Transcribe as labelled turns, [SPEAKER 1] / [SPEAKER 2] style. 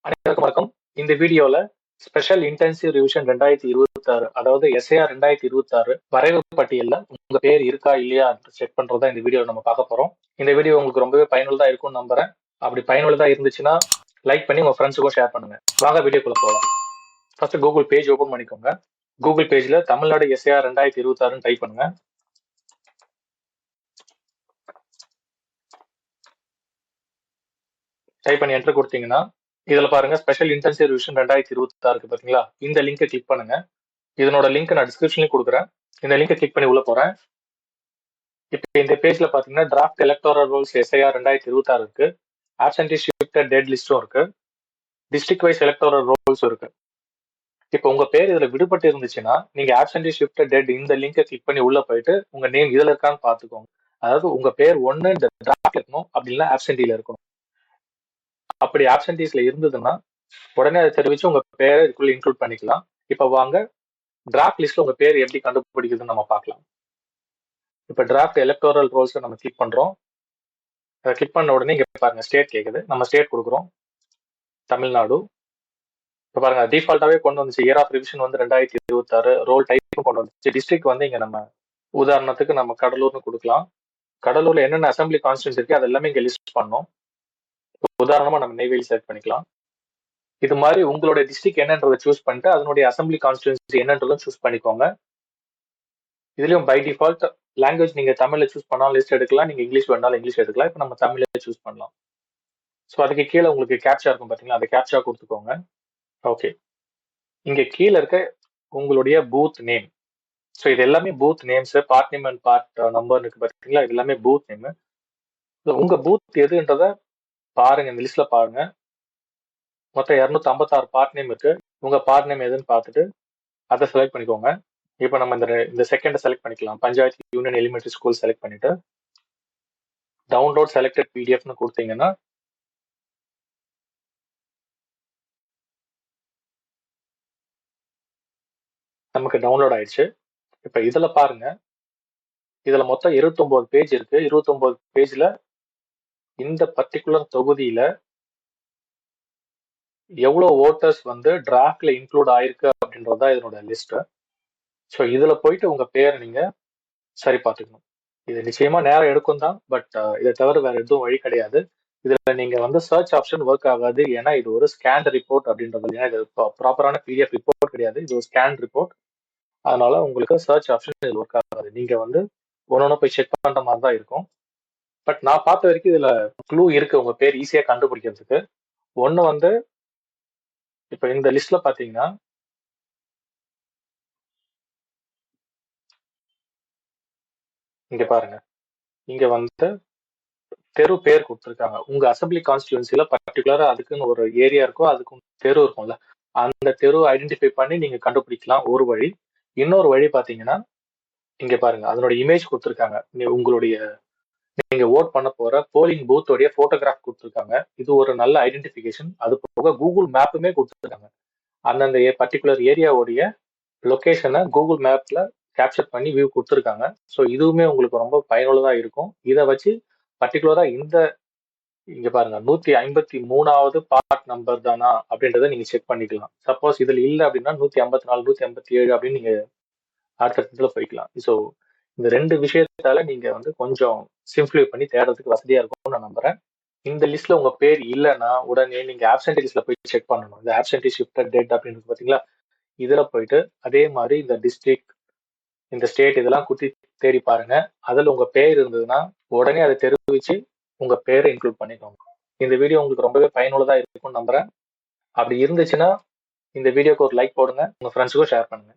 [SPEAKER 1] அனைவருக்கும் வணக்கம். இந்த வீடியோல ஸ்பெஷல் இன்டென்சிவ் ரிவிஷன் 2026, அதாவது எஸ்ஏஆர் 2026 வரைவு பட்டியல்ல உங்க பேர் இருக்கா இல்லையா செக் பண்றதா இந்த வீடியோ நம்ம பார்க்க போறோம். இந்த வீடியோ உங்களுக்கு ரொம்பவே பயனுள்ளதா இருக்கும்னு நம்புறேன். அப்படி பயனுள்ளதா இருந்துச்சுன்னா லைக் பண்ணி உங்க ஃப்ரெண்ட்ஸுக்கும் ஷேர் பண்ணுங்க. வாங்க வீடியோக்குள்ள போகலாம். ஃபர்ஸ்ட் கூகுள் பேஜ் ஓபன் பண்ணிக்கோங்க. கூகுள் பேஜ்ல தமிழ்நாடு எஸ்ஏஆர் 2026 டைப் பண்ணுங்க. டைப் பண்ணி என்டர் கொடுத்தீங்கன்னா இதுல பாருங்க ஸ்பெஷல் இன்டென்சிவ் ரிவிஷன் 2026 பாத்தீங்களா, இந்த லிங்கை கிளிக் பண்ணுங்க. இதனோட லிங்க் நான் டிஸ்கிரிப்ஷன்லயும் கொடுக்குறேன். இந்த லிங்கை கிளிக் பண்ணி உள்ள போறேன். இப்போ இந்த பேஜ்ல பாத்தீங்கன்னா டிராஃப்ட் எலக்டோரல் ரோல்ஸ் எஸ்ஐஆர் 2026 இருக்கு. ஆப்சென்டி ஷிஃப்டட் டெட் லிஸ்டும் இருக்கு. டிஸ்ட்ரிக்ட் வைஸ் எலக்டோரல் ரோல்ஸ் இருக்கு. இப்போ உங்க பேர் இதுல விடுபட்டு இருந்துச்சுன்னா நீங்க ஆப்சென்டி ஷிஃப்டட் டெட் இந்த லிங்கை கிளிக் பண்ணி உள்ள போயிட்டு உங்க நேம் இதுல இருக்கான்னு பாத்துக்கோங்க. அதாவது உங்க பேர் ஒன்னு இந்த டிராஃப்ட் இருக்கணும், அப்படி இல்லைன்னா ஆப்சென்டில இருக்கணும். அப்படி ஆப்சென்டிஸ்ல இருந்ததுன்னா உடனே அதை தெரிவிச்சு உங்க பேரை இதுக்குள்ள இன்க்ளூட் பண்ணிக்கலாம். இப்ப வாங்க டிராஃப்ட் லிஸ்ட்ல உங்க பேர் எப்படி கண்டுபிடிக்குதுன்னு நம்ம பார்க்கலாம். இப்ப டிராஃப்ட் எலக்டோரல் ரோல்ஸ் நம்ம கிளிக் பண்றோம். அதை கிளிக் பண்ண உடனே இங்க பாருங்க ஸ்டேட் கேக்குது. நம்ம ஸ்டேட் கொடுக்குறோம், தமிழ்நாடு. இப்ப பாருங்க டிஃபால்ட்டாவே கொண்டு வந்துச்சு. இயர் ஆஃப் ரிவிஷன் வந்து 2026, ரோல் டைப்பும் கொண்டு வந்துச்சு. டிஸ்ட்ரிக்ட் வந்து இங்க நம்ம உதாரணத்துக்கு நம்ம கடலூர்னு கொடுக்கலாம். கடலூர்ல என்னென்ன அசம்பிளி கான்ஸ்டியூன்சி இருக்கு அது எல்லாமே இங்க லிஸ்ட் பண்ணோம். உதாரணமா நம்ம நெய்வேலி செலக்ட் பண்ணிக்கலாம். இது மாதிரி உங்களுடைய டிஸ்ட்ரிக்ட் என்னன்றதை சூஸ் பண்ணிட்டு அதனுடைய அசம்பிளி கான்ஸ்டியூன்சி என்னன்றதும் சூஸ் பண்ணிக்கோங்க. இதுலயும் பை டிஃபால்ட் லாங்குவேஜ் நீங்க தமிழ்ல சூஸ் பண்ணாலும் லிஸ்ட் எடுக்கலாம், நீங்க இங்கிலீஷ் வேணாலும் இங்கிலீஷ் எடுக்கலாம். இப்போ நம்ம தமிழ்ல சூஸ் பண்ணலாம். ஸோ அதுக்கு கீழே உங்களுக்கு கேப்சா இருக்கும் பாத்தீங்களா, அந்த கேப்சா கொடுத்துக்கோங்க. ஓகே, இங்க கீழே இருக்க உங்களுடைய பூத் நேம். ஸோ இது எல்லாமே booth names. Part name and part number இருக்கு பாத்தீங்களா, இது எல்லாமே பூத் நேம். உங்க பூத் எதுன்றத பாருங்க, இந்த லிஸ்ட்ல பாருங்க. மொத்தம் 256 பார்ட் நேம் இருக்கு. உங்க பார்ட் நேம் எதுன்னு பார்த்துட்டு அதை செலக்ட் பண்ணிக்கோங்க. இப்போ நம்ம இந்த செகண்ட் செலக்ட் பண்ணிக்கலாம். Panchayat union elementary school select பண்ணிட்டு டவுன்லோட் செலக்டட் பிடிஎஃப்னு கொடுத்தீங்கன்னா நமக்கு டவுன்லோட் ஆயிடுச்சு. இப்போ இதுல பாருங்க, இதுல மொத்தம் 29 பேஜ் இருக்கு. 29 பேஜ்ல இந்த பர்டிகுலர் தொகுதியில எவ்வளவு ஓட்டர்ஸ் வந்து டிராஃப்ட்ல இன்க்ளூட் ஆயிருக்கு அப்படின்றதுதான் இதனோட லிஸ்ட். ஸோ இதுல போயிட்டு உங்க பேரை நீங்க சரி பார்த்துக்கணும். இது நிச்சயமா நேரம் எடுக்கும் தான், பட் இதை தவிர வேற எதுவும் வழி கிடையாது. இதுல நீங்க வந்து சர்ச் ஆப்ஷன் ஒர்க் ஆகாது. ஏன்னா இது ஒரு ஸ்கேன் ரிப்போர்ட் அப்படின்றது. ஏன்னா இது ப்ராப்பரான பிடிஎஃப் ரிப்போர்ட் கிடையாது, இது ஒரு ஸ்கேன் ரிப்போர்ட். அதனால உங்களுக்கு சர்ச் ஆப்ஷன் இது ஒர்க் ஆகாது. நீங்க வந்து ஒன்னொன்னு போய் செக் பண்ற மாதிரி தான் இருக்கும். பட் நான் பார்த்த வரைக்கும் இதுல க்ளூ இருக்கு உங்க பேர் ஈஸியா கண்டுபிடிக்கிறதுக்கு. ஒண்ணு வந்து இப்ப இந்த லிஸ்ட்ல பாத்தீங்கன்னா இங்க பாருங்க, இங்க வந்து தெரு பேர் கொடுத்துருக்காங்க. உங்க அசம்பிளி கான்ஸ்டியூன்சில பர்டிகுலரா அதுக்குன்னு ஒரு ஏரியா இருக்கும், அதுக்கு தெரு இருக்கும்ல, அந்த தெரு ஐடென்டிஃபை பண்ணி நீங்க கண்டுபிடிக்கலாம் ஒரு வழி. இன்னொரு வழி பாத்தீங்கன்னா இங்க பாருங்க, அதனோட இமேஜ் கொடுத்துருக்காங்க. உங்களுடைய நீங்க ஓட் பண்ண போற போலிங் பூத்தோடைய போட்டோகிராஃப் கொடுத்துருக்காங்க. இது ஒரு நல்ல ஐடென்டிபிகேஷன். அது போக கூகுள் மேப்புமே கொடுத்துருக்காங்க. அந்தந்த பர்டிகுலர் ஏரியாவுடைய லொகேஷனை கூகுள் மேப்ல கேப்சர் பண்ணி வியூ கொடுத்துருக்காங்க. ஸோ இதுவுமே உங்களுக்கு ரொம்ப பயனுள்ளதா இருக்கும். இதை வச்சு பர்டிகுலரா இங்க பாருங்க 153வது பார்ட் நம்பர் தானா அப்படின்றத நீங்க செக் பண்ணிக்கலாம். சப்போஸ் இதுல இல்லை அப்படின்னா 154, 157 அப்படின்னு நீங்க அடுத்த போய்க்கலாம். ஸோ இந்த ரெண்டு விஷயத்தால நீங்க வந்து கொஞ்சம் சிம்பிளை பண்ணி தேடுறதுக்கு வசதியா இருக்கும்னு நான் நம்புறேன். இந்த லிஸ்ட்ல உங்க பேர் இல்லைன்னா உடனே நீங்க ஆப்சென்டி லிஸ்ட்ல போய் செக் பண்ணணும். இந்த ஆப்சென்டி ஷிஃப்டட் டேட் அப்படின்னு பாத்தீங்களா, இதுல போயிட்டு அதே மாதிரி இந்த டிஸ்ட்ரிக்ட், இந்த ஸ்டேட் இதெல்லாம் குத்தி தேடி பாருங்க. அதுல உங்க பேர் இருந்ததுன்னா உடனே அதை தெரிவிச்சு உங்க பேரை இன்க்ளூட் பண்ணிக்கோங்க. இந்த வீடியோ உங்களுக்கு ரொம்பவே பயனுள்ளதா இருக்கும்னு நம்புறேன். அப்படி இருந்துச்சுன்னா இந்த வீடியோக்கு ஒரு லைக் போடுங்க, உங்க ஃப்ரெண்ட்ஸுக்கும் ஷேர் பண்ணுங்க.